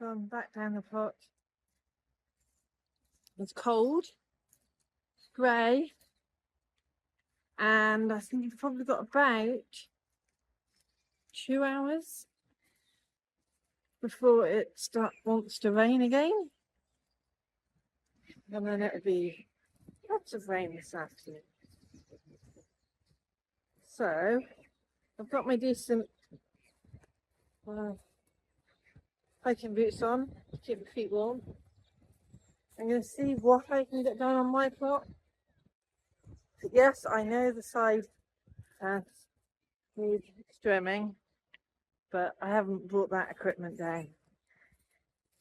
So I'm back down the plot. It's cold, grey, and I think I've probably got about 2 hours before it wants to rain again. And then it'll be lots of rain this afternoon. So I've got my decent hiking boots on to keep my feet warm. I'm going to see what I can get done on my plot. Yes, I know the side paths need trimming, but I haven't brought that equipment down.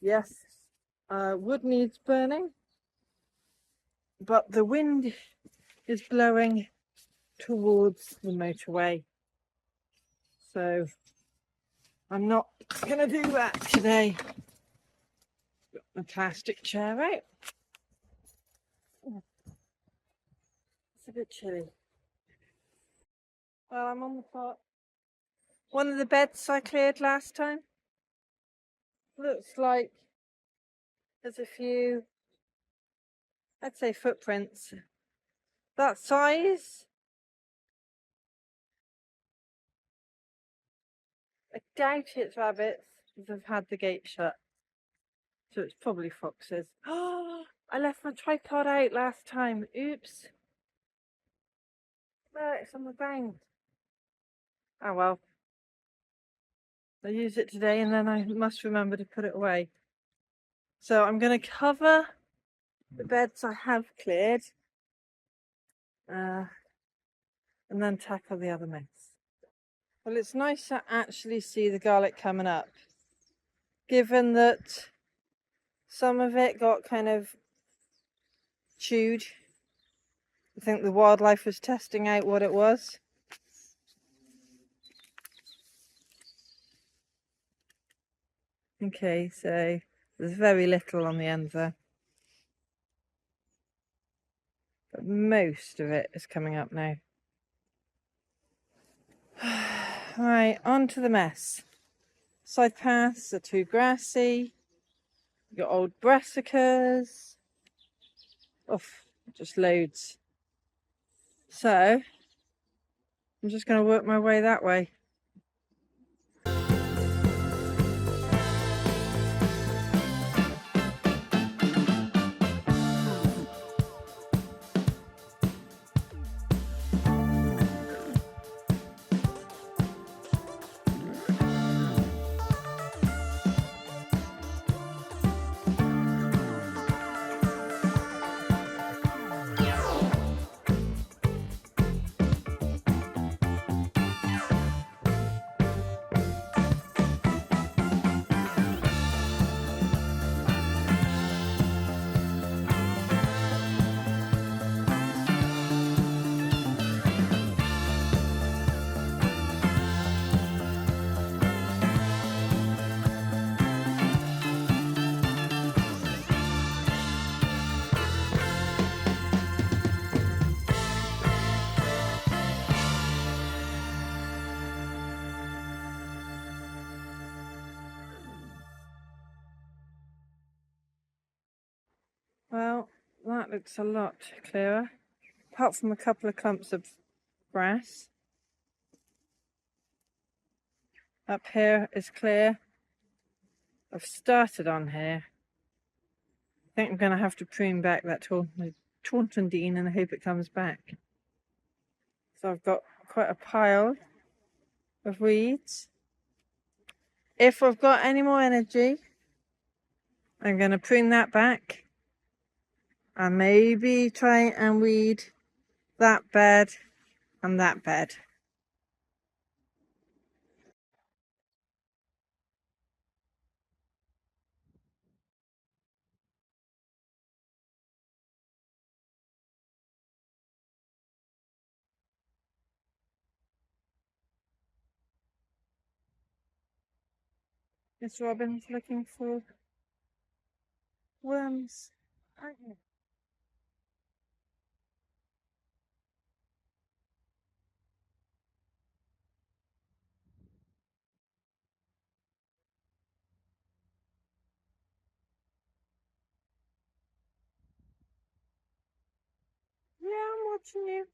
Yes, wood needs burning, but the wind is blowing towards the motorway, so I'm not going to do that today. Got the plastic chair out. It's a bit chilly. Well, I'm on the plot. One of the beds I cleared last time. Looks like there's a few, I'd say, footprints. That size. I doubt it's rabbits because they've had the gate shut. So it's probably foxes. Oh, I left my tripod out last time. Oops. No, it's on the ground. Oh well. I use it today and then I must remember to put it away. So I'm going to cover the beds I have cleared and then tackle the other mess. Well, it's nice to actually see the garlic coming up, given that some of it got kind of chewed. I think the wildlife was testing out what it was. Okay, so there's very little on the end there. But most of it is coming up now. Right, on to the mess. Side paths are too grassy. You've got old brassicas. Oof, just loads. So, I'm just going to work my way that way. Well, that looks a lot clearer, apart from a couple of clumps of grass. Up here is clear. I've started on here. I think I'm going to have to prune back that Tauntondine and I hope it comes back. So I've got quite a pile of weeds. If I've got any more energy, I'm going to prune that back and maybe try and weed that bed and that bed. Miss Robin's looking for worms, aren't you? watching you.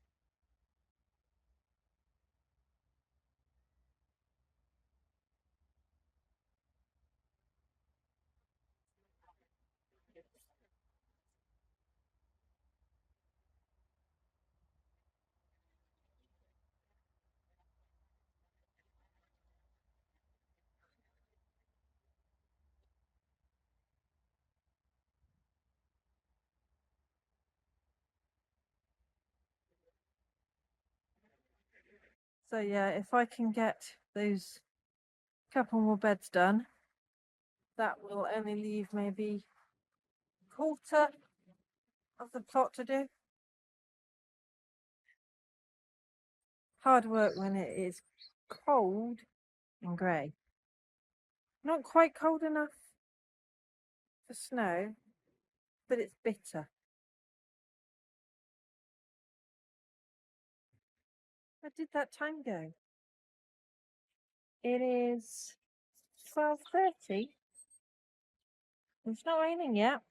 So yeah, if I can get those couple more beds done, that will only leave maybe a quarter of the plot to do. Hard work when it is cold and grey. Not quite cold enough for snow, but it's bitter. Where did that time go? It is 12:30. It's not raining yet.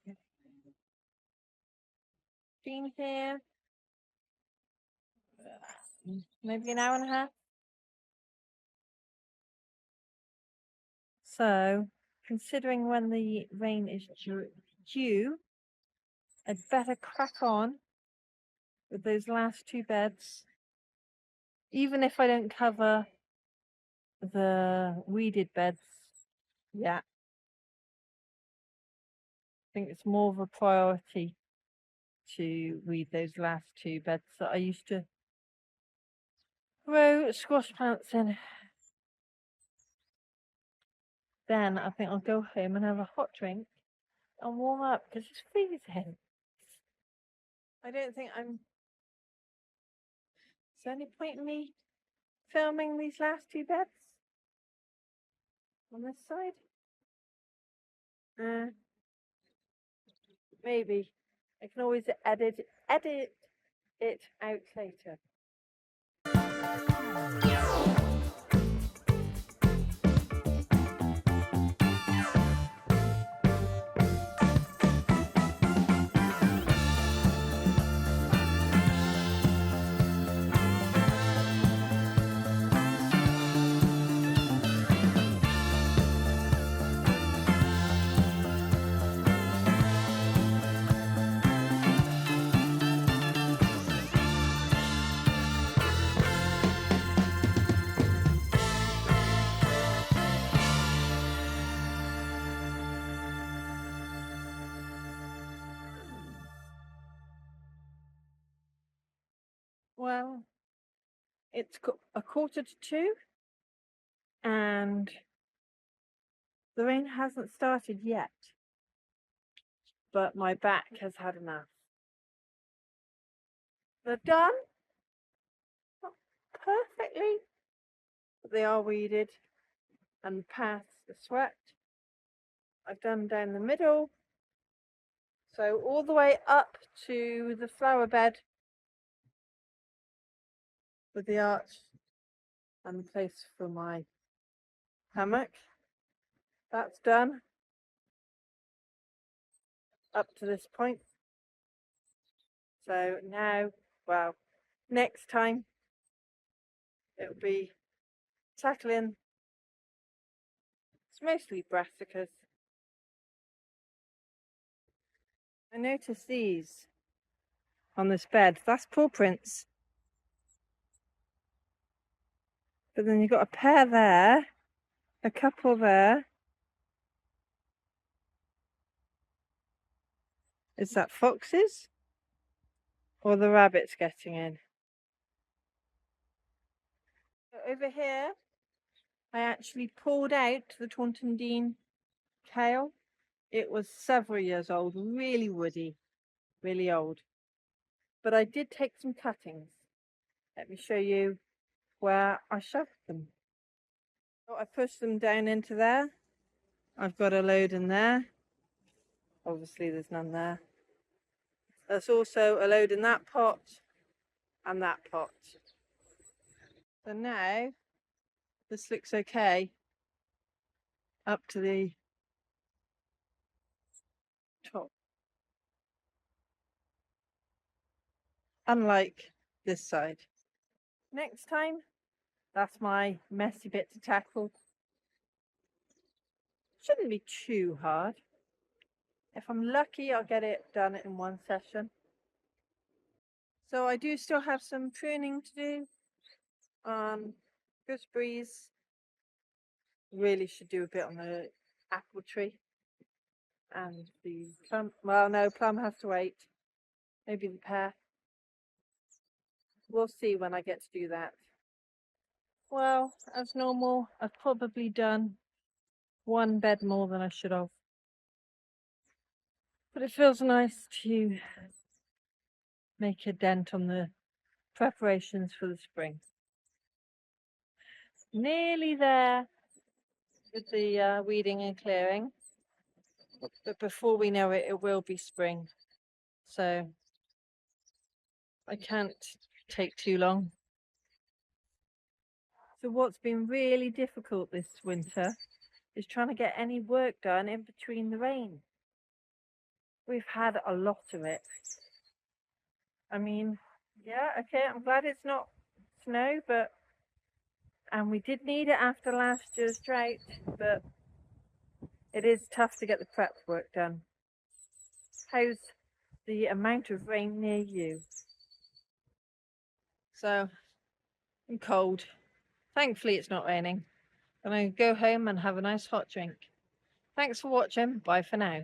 Been here maybe an hour and a half. So, considering when the rain is due, I'd better crack on with those last two beds. Even if I don't cover the weeded beds yet, I think it's more of a priority to weed those last two beds that I used to grow squash plants in. Then I think I'll go home and have a hot drink and warm up because it's freezing. I don't think I'm. Is there any point in me filming these last two beds on this side? Maybe. I can always edit it out later. Well, it's a 1:45 and the rain hasn't started yet, but my back has had enough. They're done, not perfectly, but they are weeded and past the swept. I've done down the middle, so all the way up to the flower bed with the arch and the place for my hammock. That's done up to this point. So now, well, next time it'll be tackling, it's mostly brassicas. I noticed these on this bed. That's paw prints. But then you've got a pair there, a couple there. Is that foxes? Or the rabbits getting in? Over here, I actually pulled out the Taunton Dean kale. It was several years old, really woody, really old. But I did take some cuttings. Let me show you where I shoved them. So I pushed them down into there. I've got a load in there. Obviously there's none there. There's also a load in that pot and that pot. So now this looks okay up to the top. unlike this side. Next time, that's my messy bit to tackle. Shouldn't be too hard. If I'm lucky, I'll get it done in one session. So I do still have some pruning to do on gooseberries. Really should do a bit on the apple tree and the plum. Well, no, plum has to wait. Maybe the pear. We'll see when I get to do that. Well, as normal, I've probably done one bed more than I should have. But it feels nice to make a dent on the preparations for the spring. Nearly there with the weeding and clearing. But before we know it, it will be spring. So I can't take too long. So what's been really difficult this winter is trying to get any work done in between the rain. We've had a lot of it. I mean, yeah, okay, I'm glad it's not snow, and we did need it after last year's drought, but it is tough to get the prep work done. How's the amount of rain near you? So, I'm cold. Thankfully it's not raining. I'm going to go home and have a nice hot drink. Thanks for watching. Bye for now.